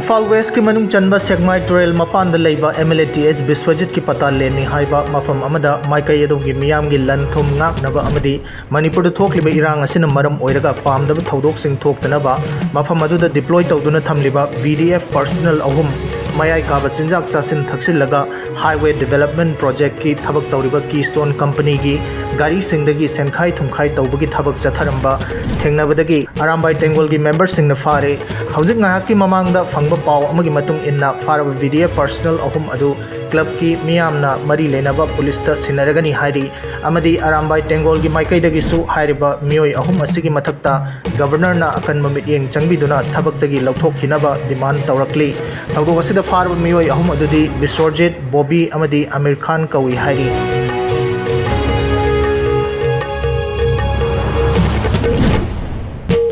Imphal waste की मनुंग चनबा सेगमाई तुरेल मपान लेबा MLATH Biswajit की पता लेनी हाइबा मफम अमदा माइकई अदोंगी मियामगी लन थुम ngaknaba amadi manipur da thokliba irang asina maram oiraga pamdaba thodok sing thoktanaba mafam aduda deploy tawduna thamliba VDF personnel ahum mayai kaba chinjak sasin thaksil highway development project ki thabak tawriba Keystone company gi gari singdagi senkhai thumkhai tawbagi thabak chatharamba thengnabadagi arambai tengol gi members singna fare hauzik ngahak ki mamangda fangba paw amagi matung inna faraba VDF personnel ahum adu club ki miyamna mari lenaba police ta sinaragani hairi amadi arambai tengol gi maikaidagi su hairiba miyoi ahum asigi mathakta governor na akan mamit yeng changbiduna thabak lauthokhinaba demand tawrakli tawdok asida faraba miyoi ahum adudi Biswarjit Bobby amadi Amir Khan kawi hairi